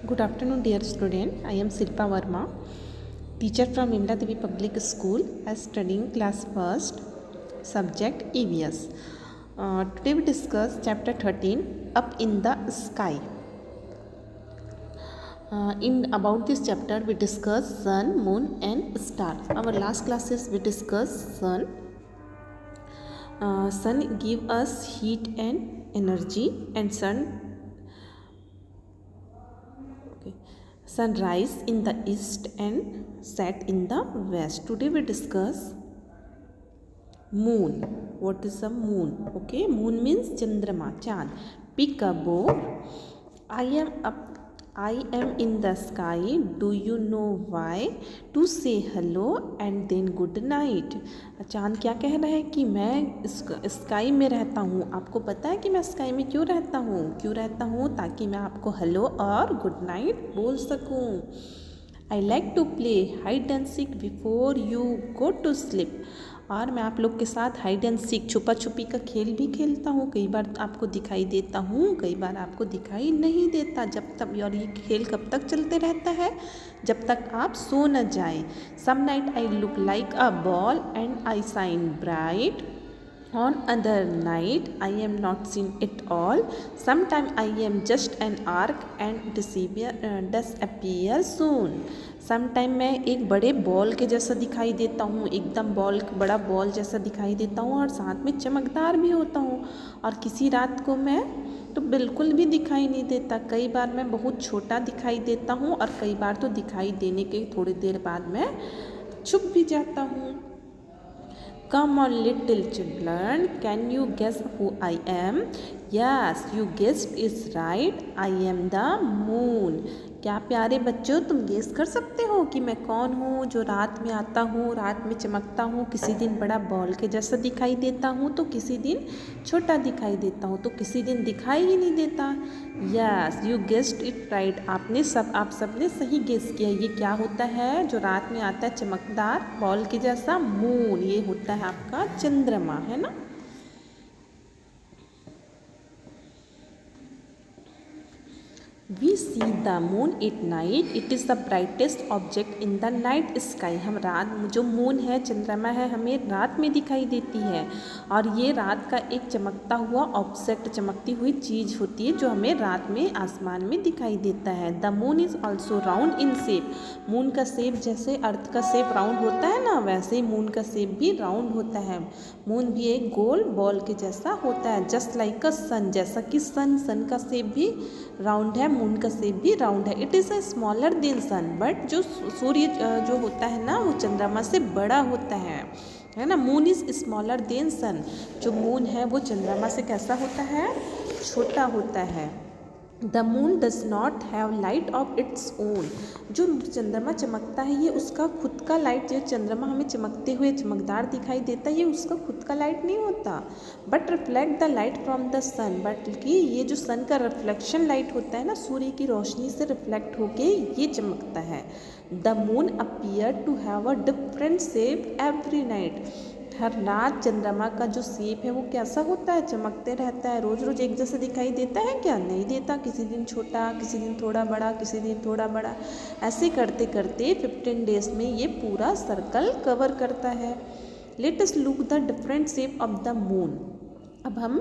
Good afternoon, dear student. I am Silpa Verma, teacher from Vimla Devi Public School, as studying class first, subject EVS. Today we discuss chapter 13, Up in the Sky. In about this chapter we discuss sun, moon and star. Our last classes we discuss sun. Sun give us heat and energy, and sunrise in the east and set in the west. Today we discuss moon. What is a moon? Okay, moon means chandrama, chand. Pick a bow. I am in the sky. Do you know why? To say hello and then good night. चांद क्या कह रहा है कि मैं sky में रहता हूँ. आपको पता है कि मैं स्काई में क्यों रहता हूँ ताकि मैं आपको हेलो और गुड नाइट बोल सकूँ. I like to play hide and seek before you go to sleep. और मैं आप लोग के साथ हाइड एंड सीक, छुपा छुपी का खेल भी खेलता हूँ. कई बार आपको दिखाई देता हूँ, कई बार आपको दिखाई नहीं देता. जब तक, और ये खेल कब तक चलते रहता है? जब तक आप सो न जाए. Some night I look like a ball and I shine bright. On other night I am not seen at all. Sometime I am just an arc and disappear soon. Sometime मैं एक बड़े बॉल के जैसा दिखाई देता हूँ, एकदम बड़ा बॉल जैसा दिखाई देता हूँ और साथ में चमकदार भी होता हूँ. और किसी रात को मैं तो बिल्कुल भी दिखाई नहीं देता. कई बार मैं बहुत छोटा दिखाई देता हूँ और कई बार तो दिखाई देने के थोड़ी देर बाद मैं छुप भी जाता हूँ. Come on, little children, can you guess who I am? Yes, you guessed is right. I am the moon. क्या प्यारे बच्चों, तुम गेस कर सकते हो कि मैं कौन हूँ जो रात में आता हूँ, रात में चमकता हूँ. किसी दिन बड़ा बॉल के जैसा दिखाई देता हूँ तो किसी दिन छोटा दिखाई देता हूँ तो किसी दिन दिखाई ही नहीं देता. Yes, you guessed it right. आप सबने सही गेस किया. ये क्या होता है जो रात में आता है चमकदार बॉल के जैसा? मून. ये होता है आपका चंद्रमा, है ना. We see the moon at night. It is the brightest object in the night sky. हम रात, जो मून है, चंद्रमा है, हमें रात में दिखाई देती है. और ये रात का एक चमकता हुआ ऑब्जेक्ट, चमकती हुई चीज़ होती है जो हमें रात में आसमान में दिखाई देता है. The moon is also round in shape. Moon का शेप जैसे अर्थ का शेप राउंड होता है ना, वैसे ही मून का शेप भी राउंड होता है. मून भी एक गोल बॉल के जैसा होता है. जस्ट लाइक अ सन. जैसा कि सन का शेप भी राउंड है, मून का शेप भी राउंड है. It is a smaller than sun. But जो सूर्य जो होता है ना, वो चंद्रमा से बड़ा होता है ना. Moon is smaller than sun. जो मून है वो चंद्रमा से कैसा होता है? छोटा होता है. The moon does not have light of its own. जो चंद्रमा चमकता है ये उसका खुद का लाइट, जो चंद्रमा हमें चमकते हुए चमकदार दिखाई देता है, ये उसका खुद का लाइट नहीं होता. But reflect the light from the sun. But कि ये जो सन का रिफ्लेक्शन लाइट होता है ना, सूर्य की रोशनी से रिफ्लेक्ट होके ये चमकता है. The moon appear to have a different shape every night. हर रात चंद्रमा का जो शेप है वो कैसा होता है? चमकते रहता है. रोज़ रोज़ एक जैसा दिखाई देता है क्या? नहीं देता. किसी दिन छोटा, किसी दिन थोड़ा बड़ा, किसी दिन थोड़ा बड़ा. ऐसे करते करते 15 डेज में ये पूरा सर्कल कवर करता है. Let us look the different shape of the moon. अब हम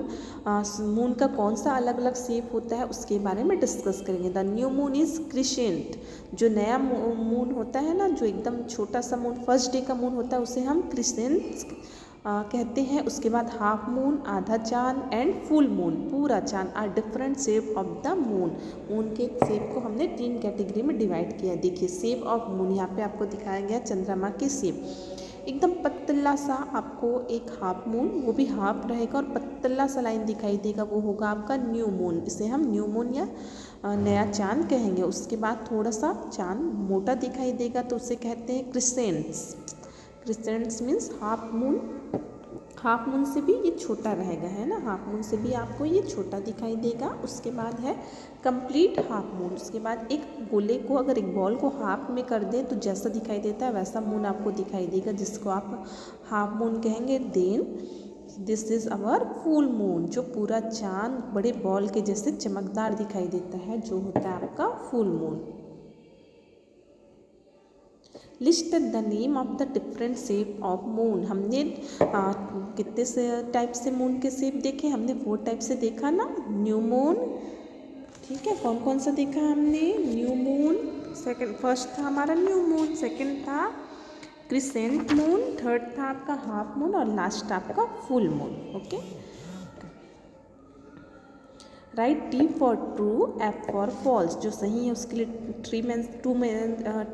मून का कौन सा अलग अलग शेप होता है उसके बारे में डिस्कस करेंगे. The new moon is crescent. जो नया मून होता है ना, जो एकदम छोटा सा मून, फर्स्ट डे का मून होता है, उसे हम क्रिसेंट कहते हैं. उसके बाद हाफ मून, आधा चांद एंड फुल मून, पूरा चांद. Are different shape of the moon. Moon के शेप को हमने 3 कैटेगरी में डिवाइड किया. देखिए, शेप ऑफ मून यहाँ पे आपको दिखाया गया चंद्रमा के शेप. एकदम पतला सा आपको एक हाफ मून, वो भी हाफ रहेगा और पतला सा लाइन दिखाई देगा, वो होगा आपका न्यू मून. इसे हम न्यू मून या नया चांद कहेंगे. उसके बाद थोड़ा सा चांद मोटा दिखाई देगा तो उसे कहते हैं crescents. Crescents means half moon. Half moon से भी ये छोटा रहेगा, है ना. हाफ मून से भी आपको ये छोटा दिखाई देगा. उसके बाद है कंप्लीट हाफ मून. उसके बाद एक गोले को, अगर एक बॉल को हाफ में कर दें तो जैसा दिखाई देता है वैसा मून आपको दिखाई देगा, जिसको आप हाफ मून कहेंगे. Then this is our full moon, जो पूरा चांद बड़े बॉल के जैसे चमकदार दिखाई देता है, जो होता है आपका full moon. List the name of the different shape of moon. हमने कितने से टाइप से मून के शेप देखे, हमने 4 टाइप से देखा ना। न्यू मून, ठीक है, कौन कौन सा देखा हमने? न्यू मून, सेकंड, फर्स्ट था हमारा न्यू मून, सेकंड था क्रिसेंट मून, थर्ड था आपका हाफ मून और लास्ट आपका full moon. Okay, right T for true, F for false. जो सही है उसके लिए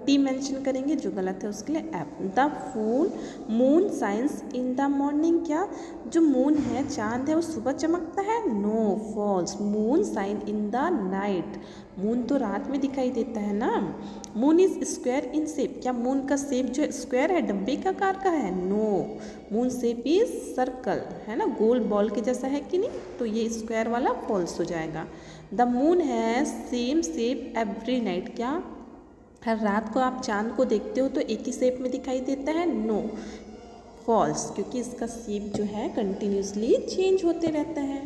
टी मेंशन करेंगे, जो गलत है उसके लिए F. The full moon science in the morning, क्या जो मून है, चांद है, वो सुबह चमकता है? No, false, moon shine in the night. Moon तो रात में दिखाई देता है ना। Moon is square in shape, क्या मून का शेप जो स्क्वायर है, डब्बे का आकार का है? No, moon shape is circle, है ना, गोल बॉल के जैसा है कि नहीं, तो ये स्क्वायर वाला फॉल्स हो जाएगा। द मून है सेम शेप एवरी नाइट, क्या हर रात को आप चांद को देखते हो तो एक ही शेप में दिखाई देता है? नो, फॉल्स, क्योंकि इसका शेप जो है कंटिन्यूसली चेंज होते रहता है।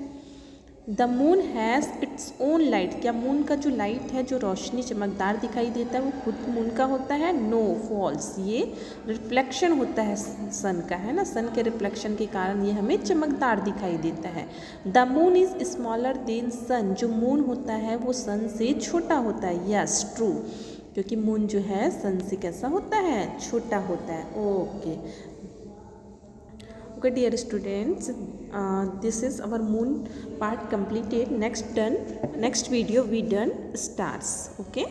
The moon has its own light, क्या मून का जो लाइट है, जो रोशनी चमकदार दिखाई देता है, वो खुद मून का होता है? नो, फॉल्स, ये रिफ्लेक्शन होता है सन का, है ना, सन के रिफ्लेक्शन के कारण ये हमें चमकदार दिखाई देता है। The moon is smaller than sun, जो मून होता है वो सन से छोटा होता है। यस, ट्रू, क्योंकि मून जो है सन से कैसा होता है? छोटा होता है। Okay, okay dear students, this is our moon part completed. Next video we done stars. Okay.